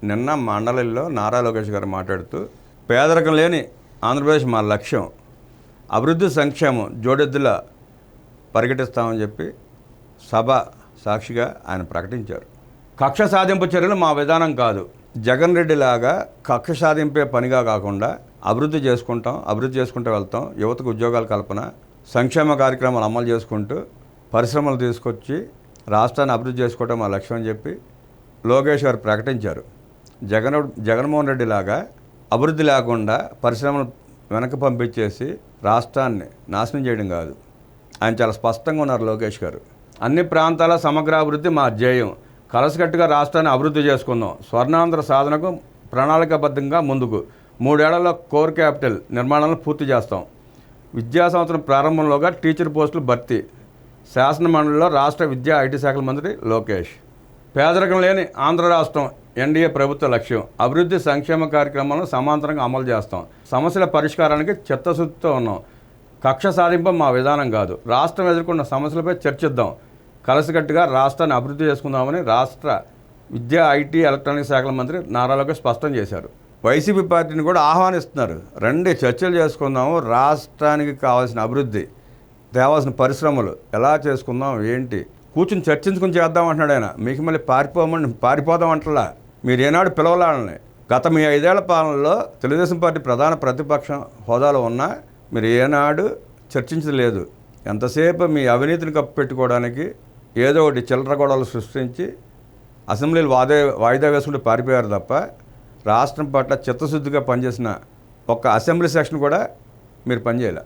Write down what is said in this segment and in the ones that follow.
నిన్న మండలిలో నారా లోకేష్ గారు మాట్లాడుతూ పేదరికం లేని ఆంధ్రప్రదేశ్ మా లక్ష్యం, అభివృద్ధి సంక్షేమం జోడెద్దులా పరిగెట్టిస్తామని చెప్పి సభ సాక్షిగా ఆయన ప్రకటించారు. కక్ష సాధింపు చర్యలు మా విధానం కాదు. జగన్ రెడ్డి లాగా కక్ష సాధింపే పనిగా కాకుండా అభివృద్ధి చేసుకుంటూ వెళ్తాం. యువతకు ఉద్యోగాల కల్పన, సంక్షేమ కార్యక్రమాలు అమలు చేసుకుంటూ పరిశ్రమలు తీసుకొచ్చి రాష్ట్రాన్ని అభివృద్ధి చేసుకోవడం మా లక్ష్యం అని చెప్పి లోకేష్ గారు ప్రకటించారు. జగన్మోహన్ రెడ్డి లాగా అభివృద్ధి లేకుండా పరిశ్రమలు వెనక్కి పంపించేసి రాష్ట్రాన్ని నాశనం చేయడం కాదు. ఆయన చాలా స్పష్టంగా ఉన్నారు లోకేష్ గారు. అన్ని ప్రాంతాల సమగ్రాభివృద్ధి మా ధ్యేయం. కలసికట్టుగా రాష్ట్రాన్ని అభివృద్ధి చేసుకుందాం. స్వర్ణాంధ్ర సాధనకు ప్రణాళికాబద్ధంగా ముందుకు 3 ఏళ్లలో కోర్ క్యాపిటల్ నిర్మాణాలను పూర్తి చేస్తాం. విద్యా సంవత్సరం ప్రారంభంలోగా టీచర్ పోస్టులు భర్తీ. శాసన మండలిలో రాష్ట్ర విద్యా ఐటీ శాఖల మంత్రి లోకేష్. పేదరికం లేని ఆంధ్ర రాష్ట్రం ఎన్డీఏ ప్రభుత్వ లక్ష్యం. అభివృద్ధి సంక్షేమ కార్యక్రమాలను సమాంతరంగా అమలు చేస్తాం. సమస్యల పరిష్కారానికి చిత్తశుద్ధితో ఉన్నాం. కక్ష సాధింపు మా విధానం కాదు. రాష్ట్రం ఎదుర్కొన్న సమస్యలపై చర్చిద్దాం. కలిసికట్టుగా రాష్ట్రాన్ని అభివృద్ధి చేసుకుందామని రాష్ట్ర విద్యా ఐటీ ఎలక్ట్రానిక్ శాఖల మంత్రి నారా లోకేష్ స్పష్టం చేశారు. వైసీపీ పార్టీని కూడా ఆహ్వానిస్తున్నారు. రండి, చర్చలు చేసుకుందాము. రాష్ట్రానికి కావాల్సిన అభివృద్ధి, తేవాల్సిన పరిశ్రమలు ఎలా చేసుకుందాం, ఏంటి కూర్చుని చర్చించుకుని చేద్దాం అంటున్నాడు ఆయన. మీకు మళ్ళీ పారిపోదాం అంటలా. మీరు ఏనాడు పిలవలాలని. గత మీ 5 ఏళ్ల పాలనలో తెలుగుదేశం పార్టీ ప్రధాన ప్రతిపక్షం హోదాలో ఉన్నా మీరు ఏనాడు చర్చించలేదు. ఎంతసేపు మీ అవినీతిని కప్పెట్టుకోవడానికి ఏదో ఒకటి చిల్లర గొడవలు సృష్టించి అసెంబ్లీలు వాయిదా వేసుకుంటూ పారిపోయారు తప్ప రాష్ట్రం పట్ల చిత్తశుద్ధిగా పనిచేసిన ఒక్క అసెంబ్లీ సెక్షన్ కూడా మీరు పనిచేయాలి.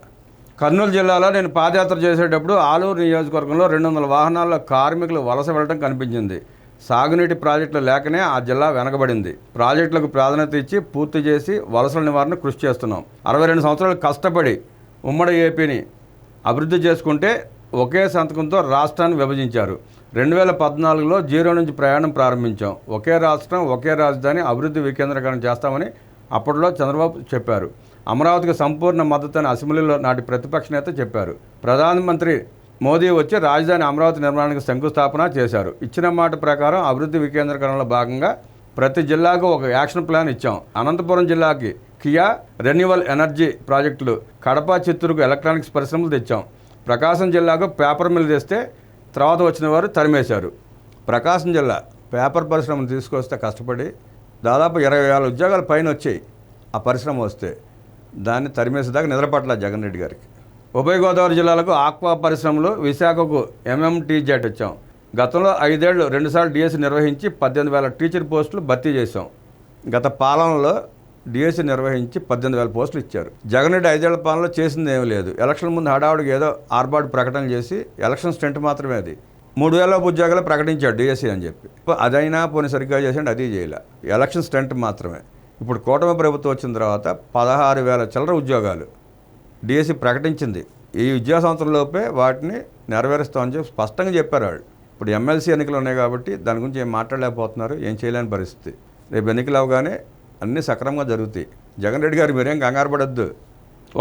కర్నూలు జిల్లాలో నేను పాదయాత్ర చేసేటప్పుడు ఆలూరు నియోజకవర్గంలో 200 వాహనాల్లో కార్మికులు వలస వెళ్ళడం కనిపించింది. సాగునీటి ప్రాజెక్టులు లేకనే ఆ జిల్లా వెనకబడింది. ప్రాజెక్టులకు ప్రాధాన్యత ఇచ్చి పూర్తి చేసి వలసల నివారణ కృషి చేస్తున్నాం. 62 సంవత్సరాలు కష్టపడి ఉమ్మడి ఏపీని అభివృద్ధి చేసుకుంటే ఒకే సంతకంతో రాష్ట్రాన్ని విభజించారు. 2014లో 0 నుంచి ప్రయాణం ప్రారంభించాం. ఒకే రాష్ట్రం, ఒకే రాజధాని, అభివృద్ధి వికేంద్రీకరణ చేస్తామని అప్పట్లో చంద్రబాబు చెప్పారు. అమరావతికి సంపూర్ణ మద్దతు అని అసెంబ్లీలో నాటి ప్రతిపక్ష నేత చెప్పారు. ప్రధానమంత్రి మోదీ వచ్చి రాజధాని అమరావతి నిర్మాణానికి శంకుస్థాపన చేశారు. ఇచ్చిన మాట ప్రకారం అభివృద్ధి వికేంద్రీకరణలో భాగంగా ప్రతి జిల్లాకు ఒక యాక్షన్ ప్లాన్ ఇచ్చాం. అనంతపురం జిల్లాకి కియా రెన్యూవల్ ఎనర్జీ ప్రాజెక్టులు, కడప చిత్తూరుకు ఎలక్ట్రానిక్స్ పరిశ్రమలు తెచ్చాం. ప్రకాశం జిల్లాకు పేపర్ మిల్ తెస్తే తర్వాత వచ్చిన వారు తరిమేశారు. ప్రకాశం జిల్లా పేపర్ పరిశ్రమను తీసుకొస్తే కష్టపడి దాదాపు 20,000 ఉద్యోగాలు పైన వచ్చాయి. ఆ పరిశ్రమ వస్తే దాన్ని తరిమేసేదాకా నిద్రపట్ల జగన్ రెడ్డి గారికి. ఉభయ గోదావరి జిల్లాలకు ఆక్వా పరిశ్రమలు, విశాఖకు MMTZ వచ్చాం. గతంలో 5 ఏళ్లు 2 సార్లు డిఎస్సి నిర్వహించి 18,000 టీచర్ పోస్టులు భర్తీ చేశాం. గత పాలనలో డిఎస్సి నిర్వహించి 18,000 పోస్టులు ఇచ్చారు. జగన్ రెడ్డి 5 ఏళ్ల పాలనలో చేసింది ఏమీ లేదు. ఎలక్షన్ ముందు హడావుడికి ఏదో ఆర్బాటు ప్రకటన చేసి ఎలక్షన్ స్టెంట్ మాత్రమే అది. 3,000 ఉద్యోగాలు ప్రకటించాడు డిఎస్సి అని చెప్పి. అదైనా పోనీ సరిగ్గా చేసాడు, అది చేయలే. ఎలక్షన్ స్టెంట్ మాత్రమే. ఇప్పుడు కూటమి ప్రభుత్వం వచ్చిన తర్వాత 16,000 చిల్లర ఉద్యోగాలు డిఎస్సి ప్రకటించింది. ఈ విద్యా సంవత్సరంలోపే వాటిని నెరవేరుస్తామని చెప్పి స్పష్టంగా చెప్పారు వాళ్ళు. ఇప్పుడు ఎమ్మెల్సీ ఎన్నికలు ఉన్నాయి కాబట్టి దాని గురించి ఏం మాట్లాడలేకపోతున్నారు, ఏం చేయలేని పరిస్థితి. రేపు ఎన్నికలు అవగానే అన్నీ సక్రమంగా జరుగుతాయి. జగన్ రెడ్డి గారు మీరేం కంగారు పడొద్దు.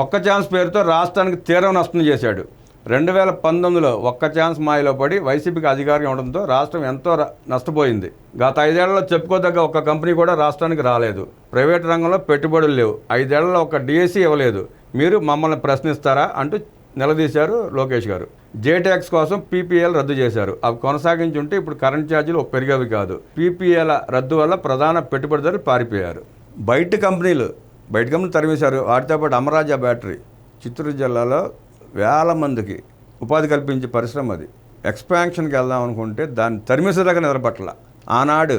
ఒక్క ఛాన్స్ పేరుతో రాష్ట్రానికి తీరం నష్టం చేశాడు. 2019లో ఒక్క ఛాన్స్ మాయలో పడి వైసీపీకి అధికారం ఇవ్వడంతో రాష్ట్రం ఎంతో నష్టపోయింది. గత 5 ఏళ్లలో చెప్పుకోదగ్గ ఒక్క కంపెనీ కూడా రాష్ట్రానికి రాలేదు. ప్రైవేట్ రంగంలో పెట్టుబడులు లేవు. 5 ఏళ్లలో ఒక్క డిఎస్సి ఇవ్వలేదు. మీరు మమ్మల్ని ప్రశ్నిస్తారా అంటూ నిలదీశారు లోకేష్ గారు. జేటాక్స్ కోసం పీపీఎల్ రద్దు చేశారు. అవి కొనసాగించుంటే ఇప్పుడు కరెంట్ ఛార్జీలు పెరిగేవి కాదు. పీపీఎల్ రద్దు వల్ల ప్రధాన పెట్టుబడిదారులు పారిపోయారు. బయట కంపెనీలు తరిమేశారు. వాటితో పాటు అమరాజా బ్యాటరీ చిత్తూరు జిల్లాలో 1,000 మందికి ఉపాధి కల్పించే పరిశ్రమ అది. ఎక్స్పాన్షన్కి వెళ్దాం అనుకుంటే దాన్ని తరిమేసేదాకా నిద్రపట్ల. ఆనాడు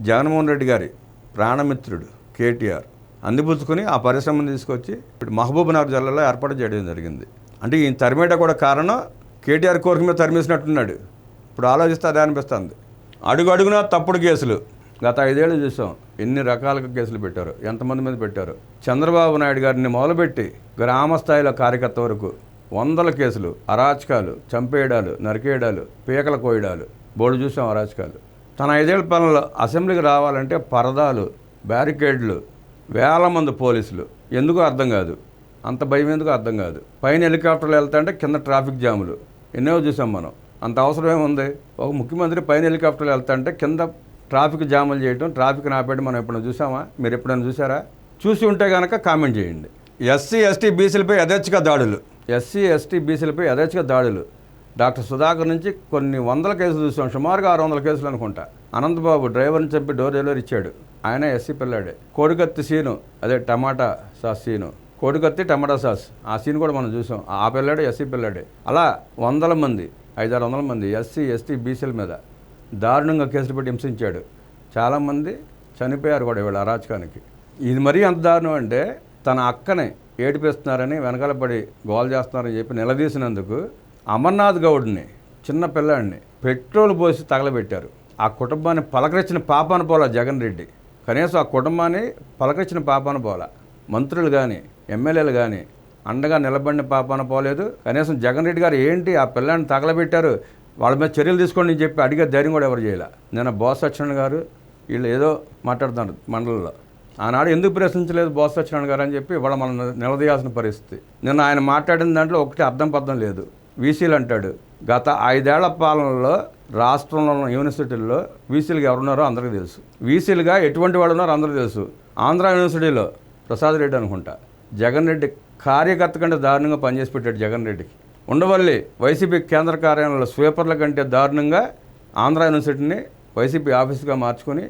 జగన్మోహన్ రెడ్డి గారి ప్రాణమిత్రుడు కేటీఆర్ అందిపుచ్చుకొని ఆ పరిశ్రమను తీసుకొచ్చి ఇప్పుడు మహబూబ్నగర్ జిల్లాలో ఏర్పాటు చేయడం జరిగింది. అంటే ఈ తరిమేట కూడా కారణం కేటీఆర్ కోరిక మీద తరిమేసినట్టున్నాడు. ఇప్పుడు ఆలోచిస్తే అదే అనిపిస్తుంది. అడుగునా తప్పుడు కేసులు. గత 5 ఏళ్ళు చూసాం ఎన్ని రకాలుగా కేసులు పెట్టారు, ఎంతమంది మీద పెట్టారు. చంద్రబాబు నాయుడు గారిని మొదలుపెట్టి గ్రామ స్థాయిలో కార్యకర్త వరకు 100 కేసులు, అరాచకాలు, చంపేయడాలు, నరికేయడాలు, పీకల కోయడాలు, బోర్డు చూసాం అరాచకాలు. తన 5 ఏళ్ల పాలనలో అసెంబ్లీకి రావాలంటే పరదాలు, బ్యారికేడ్లు, 1,000 మంది పోలీసులు. ఎందుకో అర్థం కాదు. అంత భయం ఎందుకో అర్థం కాదు. పైన హెలికాప్టర్లు వెళ్తాంటే కింద ట్రాఫిక్ జాములు ఎన్నో చూసాం మనం. అంత అవసరం ఏముంది? ఒక ముఖ్యమంత్రి పైన హెలికాప్టర్లు వెళ్తాంటే కింద ట్రాఫిక్ జాములు చేయటం, ట్రాఫిక్ ఆపేయడం మనం ఎప్పుడైనా చూసామా? మీరు ఎప్పుడైనా చూసారా? చూసి ఉంటే కనుక కామెంట్ చేయండి. ఎస్సీ ఎస్టీ బీసీలపై యథేచ్ఛగా దాడులు. ఎస్సీ ఎస్టీ బీసీలపై యథేచ్ఛగా దాడులు. డాక్టర్ సుధాకర్ నుంచి కొన్ని వందల కేసులు చూసాం, సుమారుగా 600 కేసులు అనుకుంటా. అనంతబాబు డ్రైవర్ని చెప్పి డోర్ డెలివరీ ఇచ్చాడు, ఆయన ఎస్సీ పిల్లాడే. కోడికత్తి సీను, అదే టమాటా సాస్ సీను, కోడికత్తి టమాటా సాస్, ఆ సీన్ కూడా మనం చూసాం. ఆ పిల్లాడే ఎస్సీ పిల్లాడే. అలా 100 మంది, 500-600 మంది ఎస్సీ ఎస్టీ బీసీల మీద దారుణంగా కేసులు పెట్టి హింసించాడు. చాలామంది చనిపోయారు కూడా ఇవాళ అరాచకానికి. ఇది మరీ అంత దారుణం అంటే, తన అక్కని ఏడిపిస్తున్నారని వెనకాల పడి గోల్ చేస్తున్నారని చెప్పి నిలదీసినందుకు అమర్నాథ్ గౌడ్ని, చిన్న పిల్లాడిని పెట్రోల్ పోసి తగలబెట్టారు. ఆ కుటుంబాన్ని పలకరించిన పాపాన పోలా జగన్ రెడ్డి. కనీసం ఆ కుటుంబాన్ని పలకరించిన పాపాన పోలా. మంత్రులు కానీ ఎమ్మెల్యేలు కానీ అండగా నిలబడిన పాపాన పోలేదు. కనీసం జగన్ రెడ్డి గారు ఏంటి ఆ పిల్లాన్ని తగలబెట్టారు, వాళ్ళ మీద చర్యలు తీసుకోండి అని చెప్పి అడిగే ధైర్యం కూడా ఎవరు చేయాల. నిన్న బోస్ సత్యనారాయణ గారు వీళ్ళు ఏదో మాట్లాడుతున్నారు మండలంలో. ఆనాడు ఎందుకు ప్రశ్నించలేదు బోస్ సత్యనారాయణ గారు అని చెప్పి వాళ్ళ మనం నిలదీయాల్సిన పరిస్థితి. నిన్న ఆయన మాట్లాడిన దాంట్లో ఒకటి అర్థం పర్థం లేదు. వీసీలు అంటాడు. గత 5 ఏళ్ల పాలనలో రాష్ట్రంలో ఉన్న యూనివర్సిటీల్లో వీసీలుగా ఎవరున్నారో అందరికీ తెలుసు. వీసీలుగా ఎటువంటి వాళ్ళు ఉన్నారో అందరికీ తెలుసు. ఆంధ్ర యూనివర్సిటీలో ప్రసాద్ రెడ్డి అనుకుంటా, జగన్ రెడ్డి కార్యకర్త కంటే దారుణంగా పనిచేసి పెట్టాడు జగన్ రెడ్డికి. ఉండవల్లి వైసీపీ కేంద్ర కార్యాలయంలో స్వీపర్ల కంటే దారుణంగా ఆంధ్ర యూనివర్సిటీని వైసీపీ ఆఫీస్గా మార్చుకొని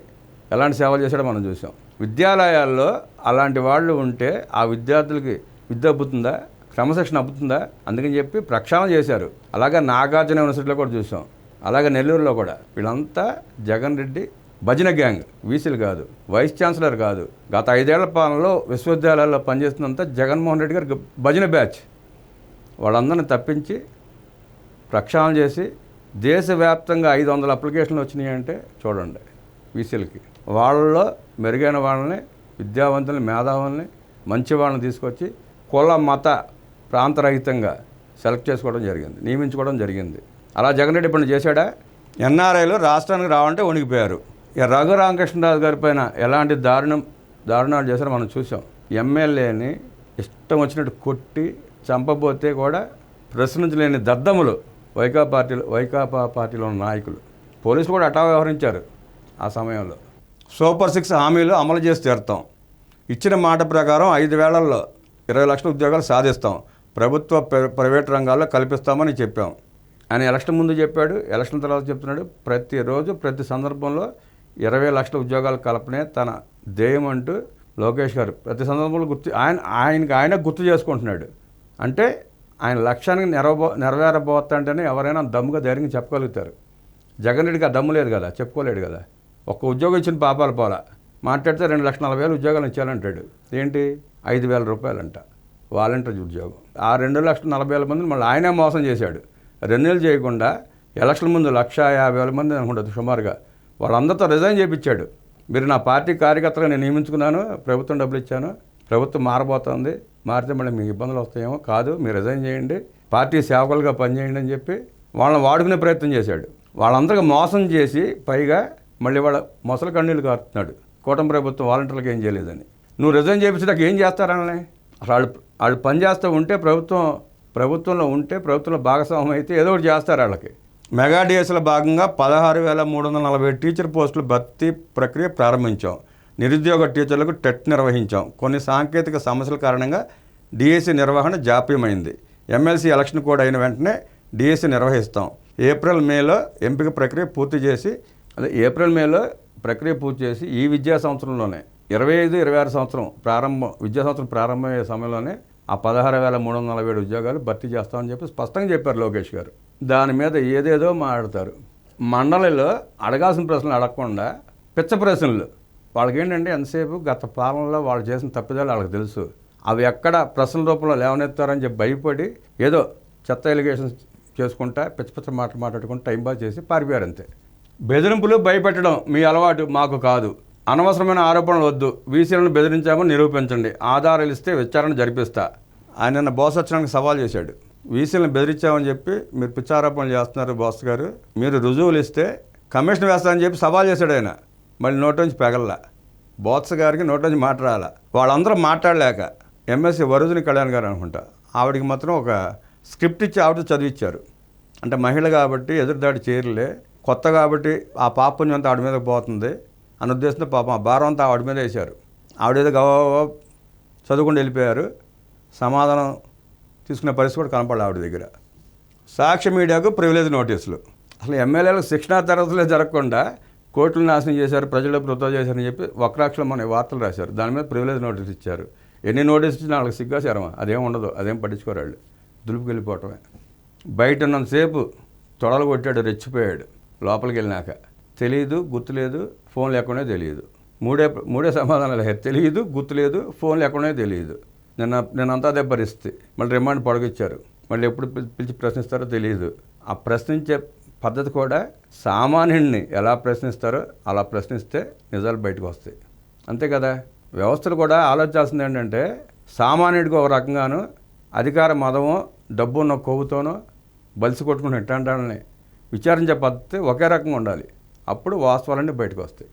ఎలాంటి సేవలు చేశాడో మనం చూసాం. విద్యాలయాల్లో అలాంటి వాళ్ళు ఉంటే ఆ విద్యార్థులకి విద్య అబ్బుతుందా, క్రమశిక్షణ అబ్బుతుందా? అందుకని చెప్పి ప్రక్షాళన చేశారు. అలాగే నాగార్జున యూనివర్సిటీలో కూడా చూసాం, అలాగే నెల్లూరులో కూడా. వీళ్ళంతా జగన్ రెడ్డి భజన గ్యాంగ్, వీసీలు కాదు, వైస్ ఛాన్సలర్ కాదు. గత 5 ఏళ్ల పాలనలో విశ్వవిద్యాలయాల్లో పనిచేస్తున్నంత జగన్మోహన్ రెడ్డి గారు భజన బ్యాచ్. వాళ్ళందరినీ తప్పించి ప్రక్షాళన చేసి దేశవ్యాప్తంగా 500 అప్లికేషన్లు వచ్చినాయి అంటే చూడండి వీసీలకి. వాళ్ళలో మెరుగైన వాళ్ళని, విద్యావంతుల్ని, మేధావుల్ని, మంచి వాళ్ళని తీసుకొచ్చి కుల మత ప్రాంతరహితంగా సెలెక్ట్ చేసుకోవడం జరిగింది, నియమించుకోవడం జరిగింది. అలా జగన్ రెడ్డి ఇప్పుడు చేశాడా? ఎన్ఆర్ఐలు రాష్ట్రానికి రావాలంటే వణికిపోయారు. ఇక రఘురామకృష్ణరాజు గారి పైన ఎలాంటి దారుణాలు చేశారో మనం చూసాం. ఎమ్మెల్యేని ఇష్టం వచ్చినట్టు కొట్టి చంపబోతే కూడా ప్రశ్నించలేని దద్దములు వైకాపా పార్టీలో ఉన్న నాయకులు. పోలీసులు కూడా అటా వ్యవహరించారు ఆ సమయంలో. సూపర్ 6 హామీలు అమలు చేసి తీరుతాం, ఇచ్చిన మాట ప్రకారం 5 వేళల్లో 20 లక్షల ఉద్యోగాలు సాధిస్తాం, ప్రభుత్వ ప్రైవేట్ రంగాల్లో కల్పిస్తామని చెప్పాం అని ఎలక్షన్ ముందు చెప్పాడు, ఎలక్షన్ తర్వాత చెప్తున్నాడు. ప్రతిరోజు ప్రతి సందర్భంలో 20 లక్షల ఉద్యోగాల కల్పనే తన ధ్యేయం అంటూ లోకేష్ గారు ప్రతి సందర్భంలో ఆయన గుర్తు చేసుకుంటున్నాడు. అంటే ఆయన లక్ష్యానికి నెరవేరబోతుంటేనే ఎవరైనా దమ్ముగా ధైర్యంగా చెప్పగలుగుతారు. జగన్ రెడ్డికి ఆ దమ్ము లేదు కదా, చెప్పుకోలేడు కదా. ఒక్క ఉద్యోగం ఇచ్చిన పాపాలు పోలా. మాట్లాడితే 2,40,000 ఉద్యోగాలు ఇచ్చానంటాడు. ఏంటి 5,000 రూపాయలంట వాలంటీర్ ఉద్యోగం. ఆ 2,40,000 మందిని మళ్ళీ ఆయనే మోసం చేశాడు. 2 నెలలు చేయకుండా ఎలక్షన్ ముందు 1,50,000 మంది అనుకుంటుంది సుమారుగా. వాళ్ళందరితో రిజైన్ చేయించాడు. మీరు నా పార్టీ కార్యకర్తగా నేను నియమించుకున్నాను, ప్రభుత్వం డబ్బులు ఇచ్చాను, ప్రభుత్వం మారబోతోంది, మారితే మళ్ళీ మీకు ఇబ్బందులు వస్తాయేమో, కాదు మీరు రిజైన్ చేయండి, పార్టీ సేవకులుగా పనిచేయండి అని చెప్పి వాళ్ళని వాడుకునే ప్రయత్నం చేశాడు. వాళ్ళందరికీ మోసం చేసి పైగా మళ్ళీ వాళ్ళ మొసలు కన్నీళ్ళు కారుతున్నాడు. కూటమి ప్రభుత్వం వాలంటీర్లకు ఏం చేయలేదని. నువ్వు రిజైన్ చేయించడానికి ఏం చేస్తారని వాళ్ళు పని చేస్తూ ఉంటే ప్రభుత్వంలో ఉంటే ప్రభుత్వంలో భాగస్వామ్యం అయితే ఏదో ఒకటి చేస్తారు వాళ్ళకి. మెగా డిఎస్లో భాగంగా 16,340 టీచర్ పోస్టులు భర్తీ ప్రక్రియ ప్రారంభించాం. నిరుద్యోగ టీచర్లకు టెట్ నిర్వహించాం. కొన్ని సాంకేతిక సమస్యల కారణంగా డిఎస్సి నిర్వహణ జాప్యమైంది. ఎమ్మెల్సీ ఎలక్షన్ కూడా అయిన వెంటనే డిఎస్సి నిర్వహిస్తాం. ఏప్రిల్-మేలో ఎంపిక ప్రక్రియ పూర్తి చేసి ఈ విద్యా సంవత్సరంలోనే 25-26 సంవత్సరం విద్యా సంవత్సరం ప్రారంభమయ్యే సమయంలోనే ఆ 16,347 ఉద్యోగాలు భర్తీ చేస్తామని చెప్పి స్పష్టంగా చెప్పారు లోకేష్ గారు. దాని మీద ఏదేదో మాట్లాడతారు. మండలిలో అడగాల్సిన ప్రశ్నలు అడగకుండా పిచ్చ ప్రశ్నలు. వాళ్ళకి ఏంటంటే ఎంతసేపు గత పాలనలో వాళ్ళు చేసిన తప్పిదాలు వాళ్ళకి తెలుసు. అవి ఎక్కడ ప్రశ్నల రూపంలో లేవనెత్తారని చెప్పి భయపడి ఏదో చెత్త ఎలిగేషన్స్ చేసుకుంటా పిచ్చ మాట్లాడుకుంటూ టైంపాస్ చేసి పారిపోయారు అంతే. బెదిరింపులు భయపెట్టడం మీ అలవాటు, మాకు కాదు. అనవసరమైన ఆరోపణలు వద్దు. వీసీలను బెదిరించామని నిరూపించండి, ఆధారాలు ఇస్తే విచారణ జరిపిస్తా. ఆయన బోస్ వచ్చడానికి సవాల్ చేశాడు. వీసీలను బెదిరించామని చెప్పి మీరు పిచ్చారోపణలు చేస్తున్నారు బోస్ గారు, మీరు రుజువులు ఇస్తే కమిషన్ వేస్తామని చెప్పి సవాల్ చేశాడు ఆయన. మళ్ళీ నోట్లోంచి పెగల్లా. బోత్స గారికి నోట్లోంచి మాట్లాడాల. వాళ్ళందరూ మాట్లాడలేక ఎంఎస్సీ వరుజుని కళ్యాణ్ గారు అనుకుంటా, ఆవిడికి మాత్రం ఒక స్క్రిప్ట్ ఇచ్చి ఆవిడ చదివించారు. అంటే మహిళ కాబట్టి ఎదురుదాడి చేయరులే, కొత్త కాబట్టి ఆ పాపపుణ్యం అంతా ఆవిడ మీద పోతుంది అన్న ఉద్దేశంతో పాపం ఆ భారం అంతా ఆవిడ మీద వేశారు. ఆవిడేదో గవ చదువుకుంటూ వెళ్ళిపోయారు. సమాధానం తీసుకునే పరిస్థితి కూడా కనపడలేదు ఆవిడ దగ్గర. సాక్షి మీడియాకు ప్రివిలేజ్ నోటీసులు. అసలు ఎమ్మెల్యేలకు శిక్షణా తరగతులే జరగకుండా కోర్టులు నాశనం చేశారు, ప్రజలు ప్రభుత్వం చేశారని చెప్పి వక్రాక్షలు మన వార్తలు రాశారు. దాని మీద ప్రివిలేజ్ నోటీస్ ఇచ్చారు. ఎన్ని నోటీస్ ఇచ్చినా వాళ్ళకి సిగ్గాచారమా? అదేం ఉండదు, అదేం పట్టించుకోరు వాళ్ళు. దులుపుకి వెళ్ళిపోవటమే. బయట ఉన్నంతసేపు తొడలు కొట్టాడు, రెచ్చిపోయాడు. లోపలికి వెళ్ళినాక తెలియదు, గుర్తులేదు, ఫోన్ లేకుండా తెలియదు. మూడే సమాధానాలు. తెలియదు, గుర్తులేదు, ఫోన్ లేకుండా తెలియదు. నిన్నంతా అదే పరిస్థితి. మళ్ళీ రిమాండ్ పొడిగిచ్చారు. మళ్ళీ ఎప్పుడు పిలిచి ప్రశ్నిస్తారో తెలియదు. ఆ ప్రశ్నించే పద్ధతి కూడా సామాన్యుడిని ఎలా ప్రశ్నిస్తారో అలా ప్రశ్నిస్తే నిజాలు బయటకు వస్తాయి. అంతే కదా. వ్యవస్థలు కూడా ఆలోచించాల్సింది ఏంటంటే సామాన్యుడికి ఒక రకంగాను, అధికార మదమో డబ్బు ఉన్న కొవ్వుతోనో బలిసి కొట్టుకుని ఎట్టంటాలని విచారించే పద్ధతి ఒకే రకంగా ఉండాలి. అప్పుడు వాస్తవాలన్నీ బయటకు వస్తాయి.